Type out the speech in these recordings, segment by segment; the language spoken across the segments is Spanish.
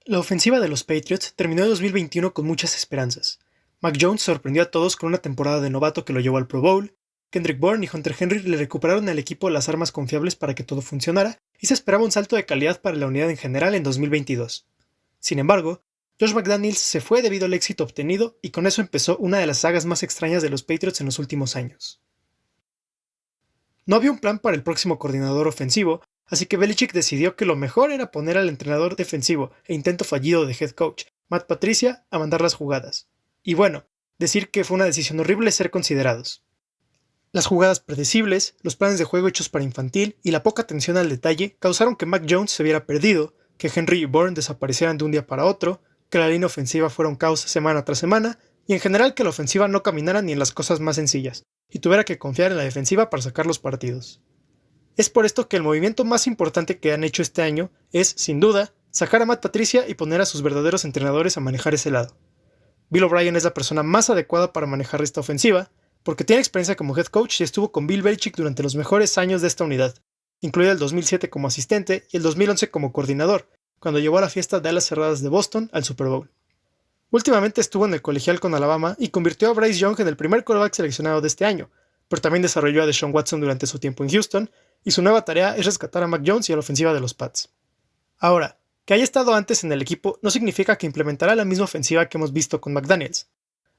La ofensiva de los Patriots terminó el 2021 con muchas esperanzas. Mac Jones sorprendió a todos con una temporada de novato que lo llevó al Pro Bowl. Kendrick Bourne y Hunter Henry le recuperaron al equipo las armas confiables para que todo funcionara, y se esperaba un salto de calidad para la unidad en general en 2022. Sin embargo, Josh McDaniels se fue debido al éxito obtenido, y con eso empezó una de las sagas más extrañas de los Patriots en los últimos años. No había un plan para el próximo coordinador ofensivo, así que Belichick decidió que lo mejor era poner al entrenador defensivo e intento fallido de head coach, Matt Patricia, a mandar las jugadas. Y bueno, decir que fue una decisión horrible ser considerados. Las jugadas predecibles, los planes de juego hechos para infantil y la poca atención al detalle causaron que Mac Jones se viera perdido, que Henry y Bourne desaparecieran de un día para otro, que la línea ofensiva fuera un caos semana tras semana, y en general que la ofensiva no caminara ni en las cosas más sencillas, y tuviera que confiar en la defensiva para sacar los partidos. Es por esto que el movimiento más importante que han hecho este año es, sin duda, sacar a Matt Patricia y poner a sus verdaderos entrenadores a manejar ese lado. Bill O'Brien es la persona más adecuada para manejar esta ofensiva, porque tiene experiencia como head coach y estuvo con Bill Belichick durante los mejores años de esta unidad, incluido el 2007 como asistente y el 2011 como coordinador, cuando llevó a la fiesta de alas cerradas de Boston al Super Bowl. Últimamente estuvo en el colegial con Alabama y convirtió a Bryce Young en el primer quarterback seleccionado de este año, pero también desarrolló a Deshaun Watson durante su tiempo en Houston, y su nueva tarea es rescatar a Mac Jones y a la ofensiva de los Pats. Ahora, que haya estado antes en el equipo no significa que implementará la misma ofensiva que hemos visto con McDaniels.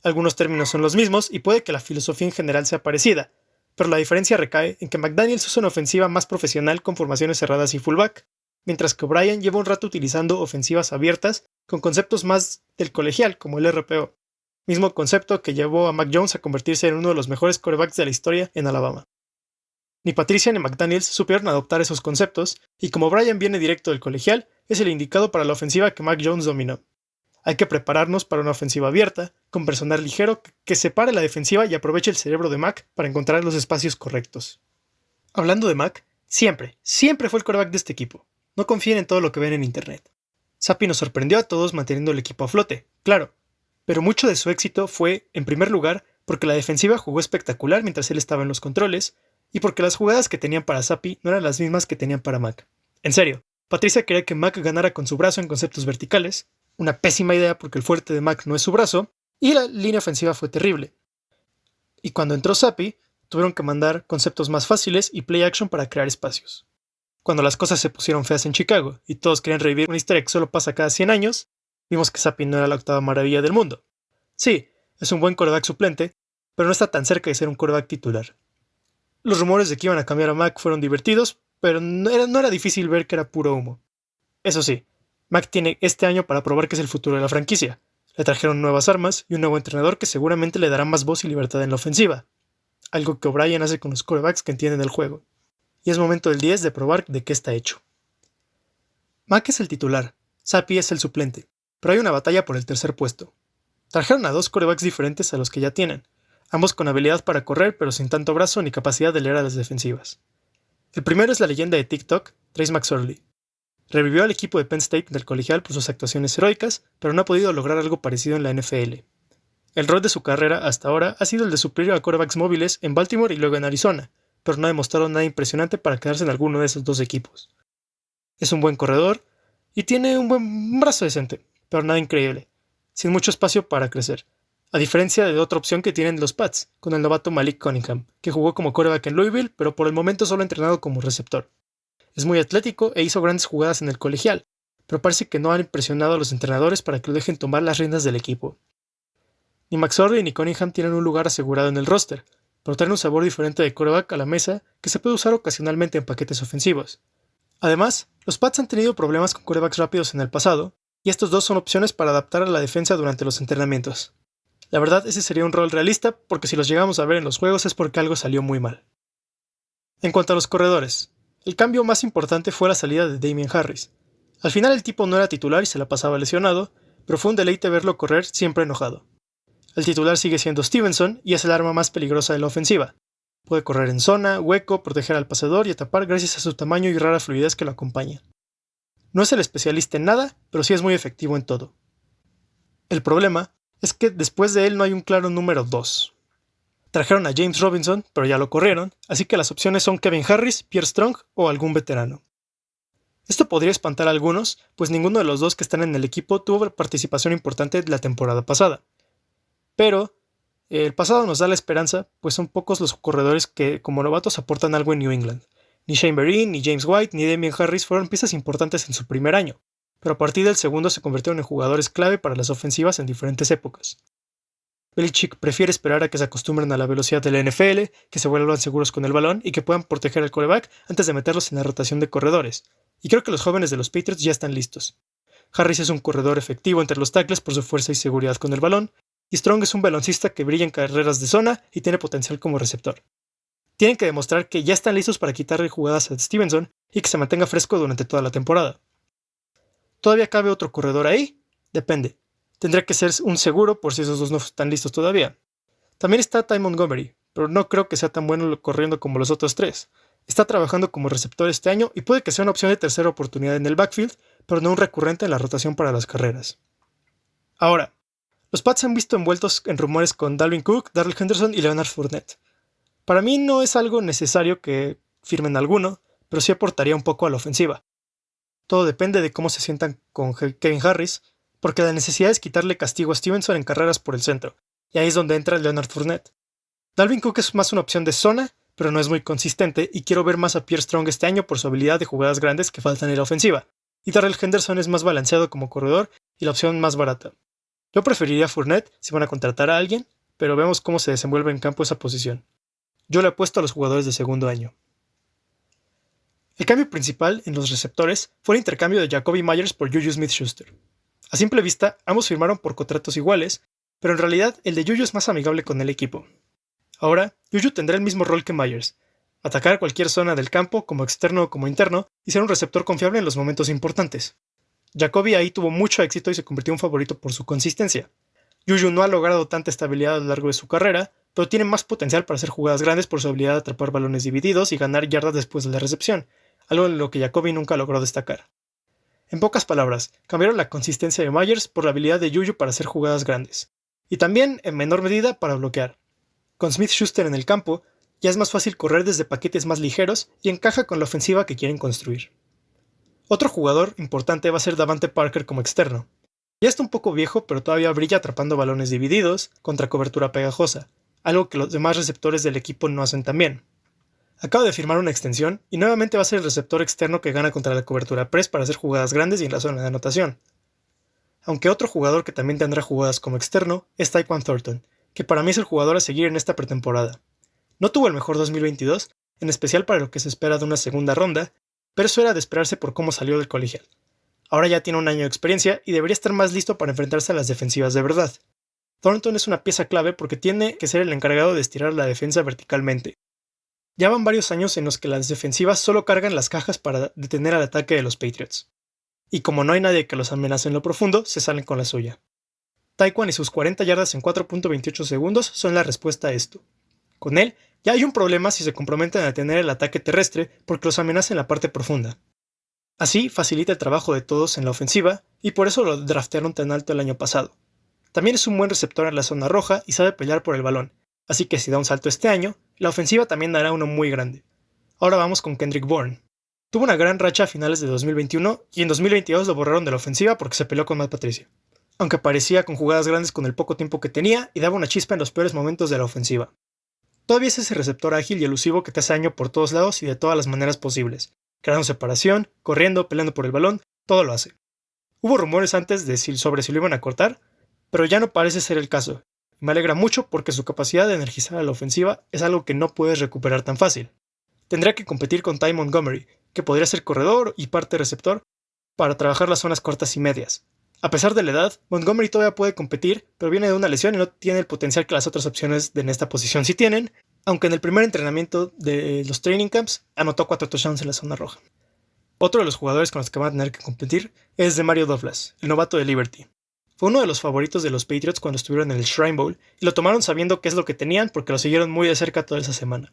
Algunos términos son los mismos y puede que la filosofía en general sea parecida, pero la diferencia recae en que McDaniels usa una ofensiva más profesional con formaciones cerradas y fullback, mientras que O'Brien lleva un rato utilizando ofensivas abiertas con conceptos más del colegial como el RPO, mismo concepto que llevó a Mac Jones a convertirse en uno de los mejores quarterbacks de la historia en Alabama. Ni Patricia ni McDaniels supieron adoptar esos conceptos, y como O'Brien viene directo del colegial, es el indicado para la ofensiva que Mac Jones dominó. Hay que prepararnos para una ofensiva abierta, con personal ligero que separe la defensiva y aproveche el cerebro de Mac para encontrar los espacios correctos. Hablando de Mac, siempre fue el quarterback de este equipo. No confíen en todo lo que ven en internet. Zappe nos sorprendió a todos manteniendo el equipo a flote, claro, pero mucho de su éxito fue, en primer lugar, porque la defensiva jugó espectacular mientras él estaba en los controles, y porque las jugadas que tenían para Zappe no eran las mismas que tenían para Mac. En serio, Patricia quería que Mac ganara con su brazo en conceptos verticales, una pésima idea porque el fuerte de Mac no es su brazo, y la línea ofensiva fue terrible. Y cuando entró Zappe, tuvieron que mandar conceptos más fáciles y play action para crear espacios. Cuando las cosas se pusieron feas en Chicago y todos querían revivir una historia que solo pasa cada 100 años, vimos que Zappe no era la octava maravilla del mundo. Sí, es un buen quarterback suplente, pero no está tan cerca de ser un quarterback titular. Los rumores de que iban a cambiar a Mac fueron divertidos, pero no era difícil ver que era puro humo. Eso sí, Mac tiene este año para probar que es el futuro de la franquicia. Le trajeron nuevas armas y un nuevo entrenador que seguramente le dará más voz y libertad en la ofensiva, algo que O'Brien hace con los quarterbacks que entienden el juego. Y es momento del 10 de probar de qué está hecho. Mac es el titular, Zappe es el suplente, pero hay una batalla por el tercer puesto. Trajeron a dos quarterbacks diferentes a los que ya tienen, ambos con habilidad para correr pero sin tanto brazo ni capacidad de leer a las defensivas. El primero es la leyenda de TikTok, Trace McSorley. Revivió al equipo de Penn State del colegial por sus actuaciones heroicas, pero no ha podido lograr algo parecido en la NFL. El rol de su carrera hasta ahora ha sido el de suplir a quarterbacks móviles en Baltimore y luego en Arizona, pero no ha demostrado nada impresionante para quedarse en alguno de esos dos equipos. Es un buen corredor y tiene un buen brazo decente, pero nada increíble, sin mucho espacio para crecer, a diferencia de otra opción que tienen los Pats, con el novato Malik Cunningham, que jugó como quarterback en Louisville, pero por el momento solo ha entrenado como receptor. Es muy atlético e hizo grandes jugadas en el colegial, pero parece que no han impresionado a los entrenadores para que lo dejen tomar las riendas del equipo. Ni McSorley ni Cunningham tienen un lugar asegurado en el roster, pero traen un sabor diferente de quarterback a la mesa que se puede usar ocasionalmente en paquetes ofensivos. Además, los Pats han tenido problemas con quarterbacks rápidos en el pasado, y estos dos son opciones para adaptar a la defensa durante los entrenamientos. La verdad, ese sería un rol realista, porque si los llegamos a ver en los juegos es porque algo salió muy mal. En cuanto a los corredores, el cambio más importante fue la salida de Damien Harris. Al final el tipo no era titular y se la pasaba lesionado, pero fue un deleite verlo correr siempre enojado. El titular sigue siendo Stevenson y es el arma más peligrosa de la ofensiva. Puede correr en zona, hueco, proteger al pasador y atrapar gracias a su tamaño y rara fluidez que lo acompaña. No es el especialista en nada, pero sí es muy efectivo en todo. El problema es que después de él no hay un claro número 2. Trajeron a James Robinson, pero ya lo corrieron, así que las opciones son Kevin Harris, Pierre Strong o algún veterano. Esto podría espantar a algunos, pues ninguno de los dos que están en el equipo tuvo participación importante la temporada pasada. Pero el pasado nos da la esperanza, pues son pocos los corredores que como novatos aportan algo en New England. Ni Shane Vereen, ni James White, ni Damien Harris fueron piezas importantes en su primer año, pero a partir del segundo se convirtieron en jugadores clave para las ofensivas en diferentes épocas. Belichick prefiere esperar a que se acostumbren a la velocidad de la NFL, que se vuelvan seguros con el balón y que puedan proteger al quarterback antes de meterlos en la rotación de corredores. Y creo que los jóvenes de los Patriots ya están listos. Harris es un corredor efectivo entre los tackles por su fuerza y seguridad con el balón, y Strong es un veloncista que brilla en carreras de zona y tiene potencial como receptor. Tienen que demostrar que ya están listos para quitarle jugadas a Stevenson y que se mantenga fresco durante toda la temporada. ¿Todavía cabe otro corredor ahí? Depende. Tendría que ser un seguro por si esos dos no están listos todavía. También está Ty Montgomery, pero no creo que sea tan bueno corriendo como los otros tres. Está trabajando como receptor este año y puede que sea una opción de tercera oportunidad en el backfield, pero no un recurrente en la rotación para las carreras. Ahora, los Pats se han visto envueltos en rumores con Dalvin Cook, Darrell Henderson y Leonard Fournette. Para mí no es algo necesario que firmen alguno, pero sí aportaría un poco a la ofensiva. Todo depende de cómo se sientan con Kevin Harris, porque la necesidad es quitarle castigo a Stevenson en carreras por el centro, y ahí es donde entra Leonard Fournette. Dalvin Cook es más una opción de zona, pero no es muy consistente, y quiero ver más a Pierre Strong este año por su habilidad de jugadas grandes que faltan en la ofensiva, y Darrell Henderson es más balanceado como corredor y la opción más barata. Yo preferiría a Fournette si van a contratar a alguien, pero vemos cómo se desenvuelve en campo esa posición. Yo le apuesto a los jugadores de segundo año. El cambio principal en los receptores fue el intercambio de Jacoby Myers por Juju Smith-Schuster. A simple vista, ambos firmaron por contratos iguales, pero en realidad el de Juju es más amigable con el equipo. Ahora, Juju tendrá el mismo rol que Myers, atacar cualquier zona del campo, como externo o como interno, y ser un receptor confiable en los momentos importantes. Jacoby ahí tuvo mucho éxito y se convirtió en un favorito por su consistencia. Juju no ha logrado tanta estabilidad a lo largo de su carrera, pero tiene más potencial para hacer jugadas grandes por su habilidad de atrapar balones divididos y ganar yardas después de la recepción, algo en lo que Jacoby nunca logró destacar. En pocas palabras, cambiaron la consistencia de Myers por la habilidad de Juju para hacer jugadas grandes, y también, en menor medida, para bloquear. Con Smith-Schuster en el campo, ya es más fácil correr desde paquetes más ligeros y encaja con la ofensiva que quieren construir. Otro jugador importante va a ser Davante Parker como externo. Ya está un poco viejo, pero todavía brilla atrapando balones divididos contra cobertura pegajosa, algo que los demás receptores del equipo no hacen tan bien. Acaba de firmar una extensión y nuevamente va a ser el receptor externo que gana contra la cobertura press para hacer jugadas grandes y en la zona de anotación. Aunque otro jugador que también tendrá jugadas como externo es Tyquan Thornton, que para mí es el jugador a seguir en esta pretemporada. No tuvo el mejor 2022, en especial para lo que se espera de una segunda ronda, pero eso era de esperarse por cómo salió del colegial. Ahora ya tiene un año de experiencia y debería estar más listo para enfrentarse a las defensivas de verdad. Thornton es una pieza clave porque tiene que ser el encargado de estirar la defensa verticalmente. Ya van varios años en los que las defensivas solo cargan las cajas para detener al ataque de los Patriots. Y como no hay nadie que los amenace en lo profundo, se salen con la suya. Tyquan y sus 40 yardas en 4.28 segundos son la respuesta a esto. Con él, ya hay un problema si se comprometen a detener el ataque terrestre porque los amenaza en la parte profunda. Así facilita el trabajo de todos en la ofensiva y por eso lo draftearon tan alto el año pasado. También es un buen receptor en la zona roja y sabe pelear por el balón, así que si da un salto este año, la ofensiva también dará uno muy grande. Ahora vamos con Kendrick Bourne. Tuvo una gran racha a finales de 2021 y en 2022 lo borraron de la ofensiva porque se peleó con Matt Patricia. Aunque parecía con jugadas grandes con el poco tiempo que tenía y daba una chispa en los peores momentos de la ofensiva. Todavía es ese receptor ágil y elusivo que te hace daño por todos lados y de todas las maneras posibles. Creando separación, corriendo, peleando por el balón, todo lo hace. Hubo rumores antes de sobre si lo iban a cortar, pero ya no parece ser el caso. Y me alegra mucho porque su capacidad de energizar a la ofensiva es algo que no puedes recuperar tan fácil. Tendrá que competir con Ty Montgomery, que podría ser corredor y parte receptor, para trabajar las zonas cortas y medias. A pesar de la edad, Montgomery todavía puede competir, pero viene de una lesión y no tiene el potencial que las otras opciones en esta posición sí tienen, aunque en el primer entrenamiento de los training camps anotó 4 touchdowns en la zona roja. Otro de los jugadores con los que van a tener que competir es Demario Douglas, el novato de Liberty. Fue uno de los favoritos de los Patriots cuando estuvieron en el Shrine Bowl y lo tomaron sabiendo qué es lo que tenían porque lo siguieron muy de cerca toda esa semana.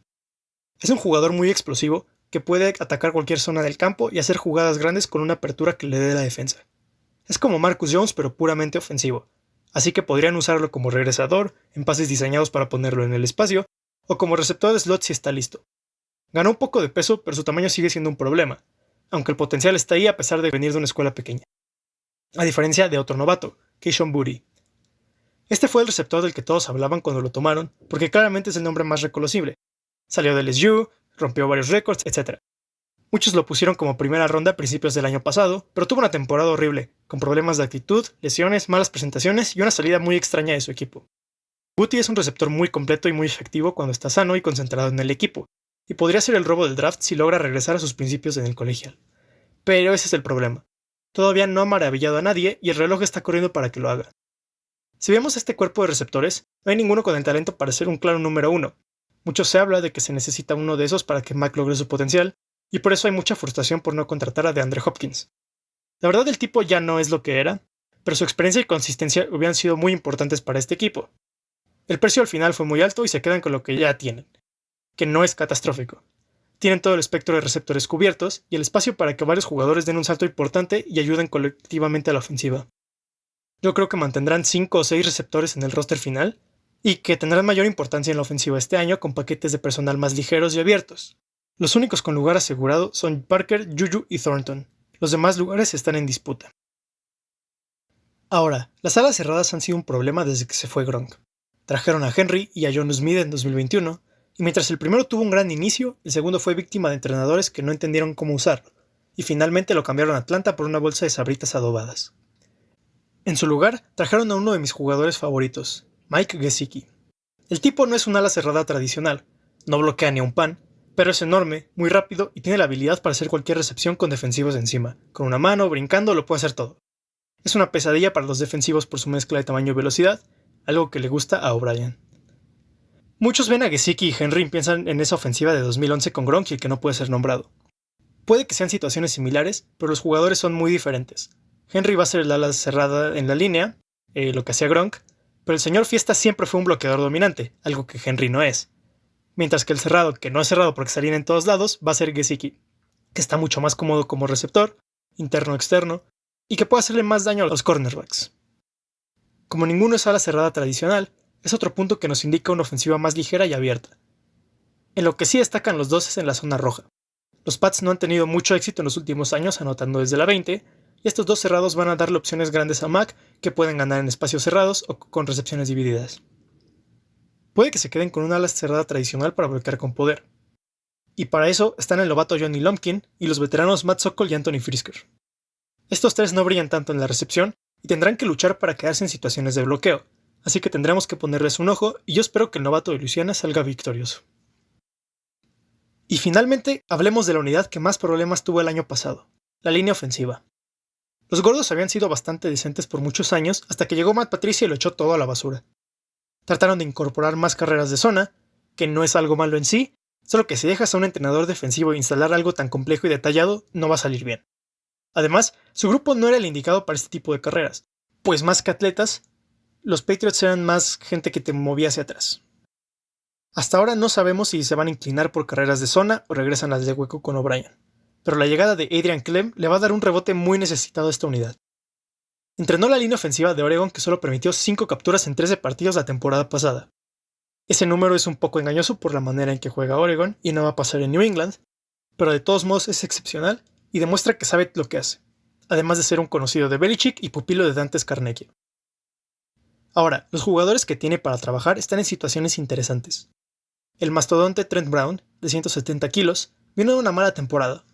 Es un jugador muy explosivo que puede atacar cualquier zona del campo y hacer jugadas grandes con una apertura que le dé la defensa. Es como Marcus Jones pero puramente ofensivo, así que podrían usarlo como regresador, en pases diseñados para ponerlo en el espacio, o como receptor de slot si está listo. Ganó un poco de peso pero su tamaño sigue siendo un problema. aunque el potencial está ahí a pesar de venir de una escuela pequeña. A diferencia de otro novato, Kayshon Boutte. Este fue el receptor del que todos hablaban cuando lo tomaron, porque claramente es el nombre más reconocible. Salió del LSU, rompió varios récords, etc. Muchos lo pusieron como primera ronda a principios del año pasado, pero tuvo una temporada horrible, con problemas de actitud, lesiones, malas presentaciones y una salida muy extraña de su equipo. Boutte es un receptor muy completo y muy efectivo cuando está sano y concentrado en el equipo, y podría ser el robo del draft si logra regresar a sus principios en el colegial. Pero ese es el problema. Todavía no ha maravillado a nadie y el reloj está corriendo para que lo haga. Si vemos este cuerpo de receptores, no hay ninguno con el talento para ser un claro número uno. Mucho se habla de que se necesita uno de esos para que Mac logre su potencial, y por eso hay mucha frustración por no contratar a DeAndre Hopkins. La verdad el tipo ya no es lo que era, pero su experiencia y consistencia hubieran sido muy importantes para este equipo. El precio al final fue muy alto y se quedan con lo que ya tienen, que no es catastrófico. Tienen todo el espectro de receptores cubiertos y el espacio para que varios jugadores den un salto importante y ayuden colectivamente a la ofensiva. Yo creo que mantendrán 5 o 6 receptores en el roster final y que tendrán mayor importancia en la ofensiva este año con paquetes de personal más ligeros y abiertos. Los únicos con lugar asegurado son Parker, Juju y Thornton. Los demás lugares están en disputa. Ahora, las alas cerradas han sido un problema desde que se fue Gronk. Trajeron a Henry y a John Smith en 2021, y mientras el primero tuvo un gran inicio, el segundo fue víctima de entrenadores que no entendieron cómo usarlo, y finalmente lo cambiaron a Atlanta por una bolsa de sabritas adobadas. En su lugar, trajeron a uno de mis jugadores favoritos, Mike Gesicki. El tipo no es un ala cerrada tradicional, no bloquea ni a un pan, pero es enorme, muy rápido y tiene la habilidad para hacer cualquier recepción con defensivos encima. Con una mano, brincando, lo puede hacer todo. Es una pesadilla para los defensivos por su mezcla de tamaño y velocidad, algo que le gusta a O'Brien. Muchos ven a Gesicki y Henry y piensan en esa ofensiva de 2011 con Gronk y el que no puede ser nombrado. Puede que sean situaciones similares, pero los jugadores son muy diferentes. Henry va a ser el ala cerrada en la línea, lo que hacía Gronk, pero el señor Fiesta siempre fue un bloqueador dominante, algo que Henry no es. Mientras que el cerrado, que no es cerrado porque salía en todos lados, va a ser Gesicki, que está mucho más cómodo como receptor, interno-externo, y que puede hacerle más daño a los cornerbacks. Como ninguno es ala cerrada tradicional, es otro punto que nos indica una ofensiva más ligera y abierta. En lo que sí destacan los dos es en la zona roja. Los Pats no han tenido mucho éxito en los últimos años anotando desde la 20, y estos dos cerrados van a darle opciones grandes a Mac que pueden ganar en espacios cerrados o con recepciones divididas. Puede que se queden con una ala cerrada tradicional para bloquear con poder. Y para eso están el novato Johnny Lumpkin y los veteranos Matt Sokol y Anthony Frisker. Estos tres no brillan tanto en la recepción y tendrán que luchar para quedarse en situaciones de bloqueo, así que tendremos que ponerles un ojo y yo espero que el novato de Luisiana salga victorioso. Y finalmente, hablemos de la unidad que más problemas tuvo el año pasado, la línea ofensiva. Los gordos habían sido bastante decentes por muchos años hasta que llegó Matt Patricia y lo echó todo a la basura. Trataron de incorporar más carreras de zona, que no es algo malo en sí, solo que si dejas a un entrenador defensivo instalar algo tan complejo y detallado, no va a salir bien. Además, su grupo no era el indicado para este tipo de carreras, pues más que atletas, los Patriots eran más gente que te movía hacia atrás. Hasta ahora no sabemos si se van a inclinar por carreras de zona o regresan las de hueco con O'Brien, pero la llegada de Adrian Clem le va a dar un rebote muy necesitado a esta unidad. Entrenó la línea ofensiva de Oregon que solo permitió 5 capturas en 13 partidos la temporada pasada. Ese número es un poco engañoso por la manera en que juega Oregon y no va a pasar en New England, pero de todos modos es excepcional y demuestra que sabe lo que hace, además de ser un conocido de Belichick y pupilo de Dante Scarnecchia. Ahora, los jugadores que tiene para trabajar están en situaciones interesantes. El mastodonte Trent Brown, de 170 kilos, vino de una mala temporada.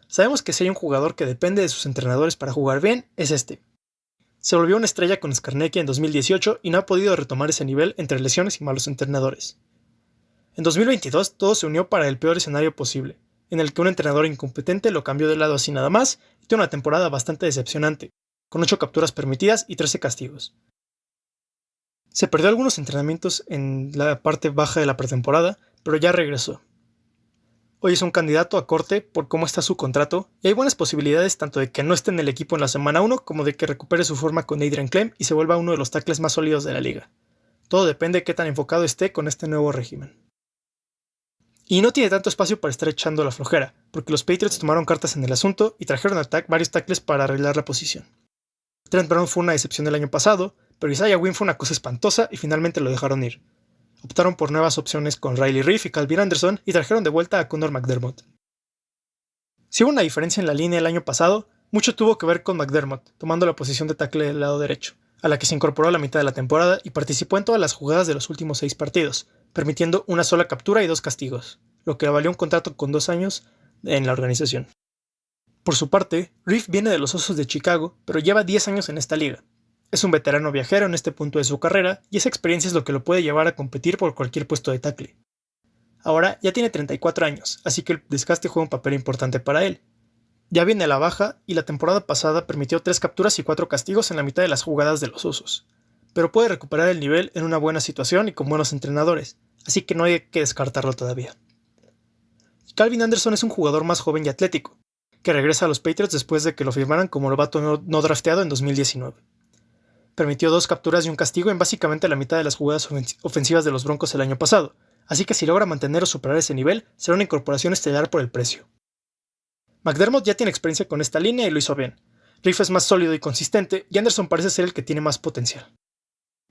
Sabemos que si hay un jugador que depende de sus entrenadores para jugar bien, es este. Se volvió una estrella con Scarnecchia en 2018 y no ha podido retomar ese nivel entre lesiones y malos entrenadores. En 2022 todo se unió para el peor escenario posible, en el que un entrenador incompetente lo cambió de lado así nada más y tuvo una temporada bastante decepcionante, con 8 capturas permitidas y 13 castigos. Se perdió algunos entrenamientos en la parte baja de la pretemporada, pero ya regresó. Hoy es un candidato a corte por cómo está su contrato, y hay buenas posibilidades tanto de que no esté en el equipo en la semana 1 como de que recupere su forma con Adrian Clem y se vuelva uno de los tackles más sólidos de la liga. Todo depende de qué tan enfocado esté con este nuevo régimen. Y no tiene tanto espacio para estar echando la flojera, porque los Patriots tomaron cartas en el asunto y trajeron varios tackles para arreglar la posición. Trent Brown fue una decepción el año pasado, pero Isaiah Wynn fue una cosa espantosa y finalmente lo dejaron ir. Optaron por nuevas opciones con Riley Reiff y Calvin Anderson y trajeron de vuelta a Connor McDermott. Si hubo una diferencia en la línea el año pasado, mucho tuvo que ver con McDermott, tomando la posición de tackle del lado derecho, a la que se incorporó a la mitad de la temporada y participó en todas las jugadas de los últimos 6 partidos, permitiendo una sola captura y 2 castigos, lo que le valió un contrato con 2 años en la organización. Por su parte, Reef viene de los Osos de Chicago, pero lleva 10 años en esta liga. Es un veterano viajero en este punto de su carrera, y esa experiencia es lo que lo puede llevar a competir por cualquier puesto de tackle. Ahora ya tiene 34 años, así que el desgaste juega un papel importante para él. Ya viene a la baja, y la temporada pasada permitió 3 capturas y 4 castigos en la mitad de las jugadas de los Osos. Pero puede recuperar el nivel en una buena situación y con buenos entrenadores, así que no hay que descartarlo todavía. Calvin Anderson es un jugador más joven y atlético, que regresa a los Patriots después de que lo firmaran como novato no drafteado en 2019. Permitió 2 capturas y un castigo en básicamente la mitad de las jugadas ofensivas de los Broncos el año pasado, así que si logra mantener o superar ese nivel, será una incorporación estelar por el precio. McDermott ya tiene experiencia con esta línea y lo hizo bien. Reef es más sólido y consistente, y Anderson parece ser el que tiene más potencial.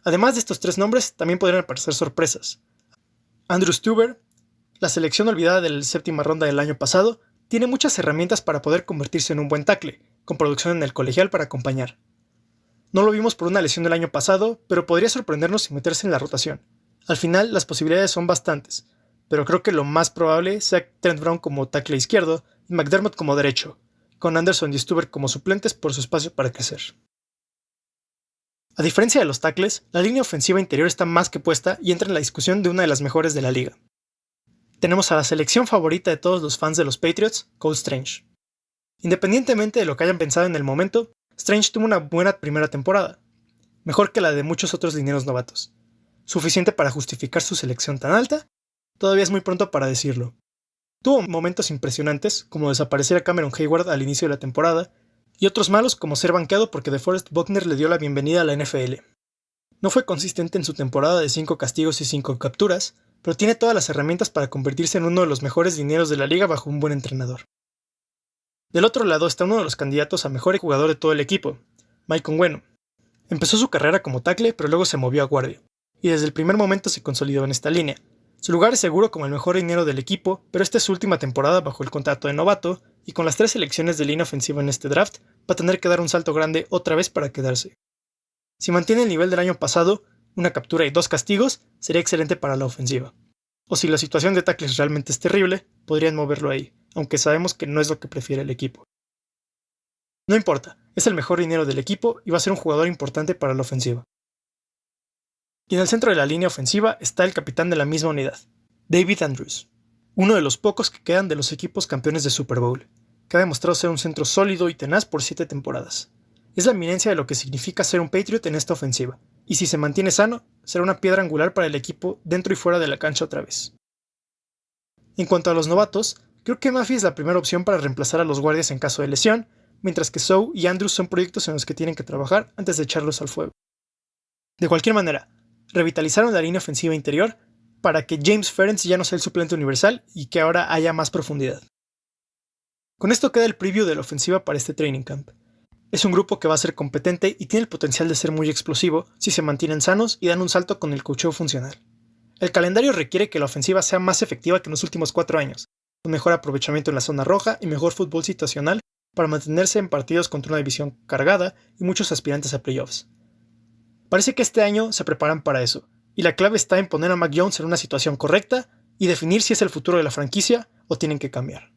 Además de estos 3 nombres, también podrían aparecer sorpresas. Andrew Stueber, la selección olvidada de la 7ª ronda del año pasado, tiene muchas herramientas para poder convertirse en un buen tackle, con producción en el colegial para acompañar. No lo vimos por una lesión del año pasado, pero podría sorprendernos y meterse en la rotación. Al final, las posibilidades son bastantes, pero creo que lo más probable sea Trent Brown como tackle izquierdo y McDermott como derecho, con Anderson y Stueber como suplentes por su espacio para crecer. A diferencia de los tackles, la línea ofensiva interior está más que puesta y entra en la discusión de una de las mejores de la liga. Tenemos a la selección favorita de todos los fans de los Patriots, Cole Strange. Independientemente de lo que hayan pensado en el momento, Strange tuvo una buena primera temporada, mejor que la de muchos otros linieros novatos. ¿Suficiente para justificar su selección tan alta? Todavía es muy pronto para decirlo. Tuvo momentos impresionantes, como desaparecer a Cameron Hayward al inicio de la temporada, y otros malos como ser banqueado porque DeForest Buckner le dio la bienvenida a la NFL. No fue consistente en su temporada de 5 castigos y 5 capturas, pero tiene todas las herramientas para convertirse en uno de los mejores dineros de la liga bajo un buen entrenador. Del otro lado está uno de los candidatos a mejor jugador de todo el equipo, Mike Onwenu. Empezó su carrera como tackle, pero luego se movió a guardia, y desde el primer momento se consolidó en esta línea. Su lugar es seguro como el mejor dinero del equipo, pero esta es su última temporada bajo el contrato de novato, y con las 3 selecciones de línea ofensiva en este draft, va a tener que dar un salto grande otra vez para quedarse. Si mantiene el nivel del año pasado, una captura y 2 castigos, sería excelente para la ofensiva. O si la situación de tackles realmente es terrible, podrían moverlo ahí, aunque sabemos que no es lo que prefiere el equipo. No importa, es el mejor dinero del equipo y va a ser un jugador importante para la ofensiva. Y en el centro de la línea ofensiva está el capitán de la misma unidad, David Andrews, uno de los pocos que quedan de los equipos campeones de Super Bowl, que ha demostrado ser un centro sólido y tenaz por 7 temporadas. Es la eminencia de lo que significa ser un Patriot en esta ofensiva, y si se mantiene sano, será una piedra angular para el equipo dentro y fuera de la cancha otra vez. En cuanto a los novatos, creo que Maffey es la primera opción para reemplazar a los guardias en caso de lesión, mientras que Sow y Andrews son proyectos en los que tienen que trabajar antes de echarlos al fuego. De cualquier manera, revitalizaron la línea ofensiva interior para que James Ferentz ya no sea el suplente universal y que ahora haya más profundidad. Con esto queda el preview de la ofensiva para este training camp. Es un grupo que va a ser competente y tiene el potencial de ser muy explosivo si se mantienen sanos y dan un salto con el coacheo funcional. El calendario requiere que la ofensiva sea más efectiva que en los últimos 4 años, con mejor aprovechamiento en la zona roja y mejor fútbol situacional para mantenerse en partidos contra una división cargada y muchos aspirantes a playoffs. Parece que este año se preparan para eso, y la clave está en poner a Mac Jones en una situación correcta y definir si es el futuro de la franquicia o tienen que cambiar.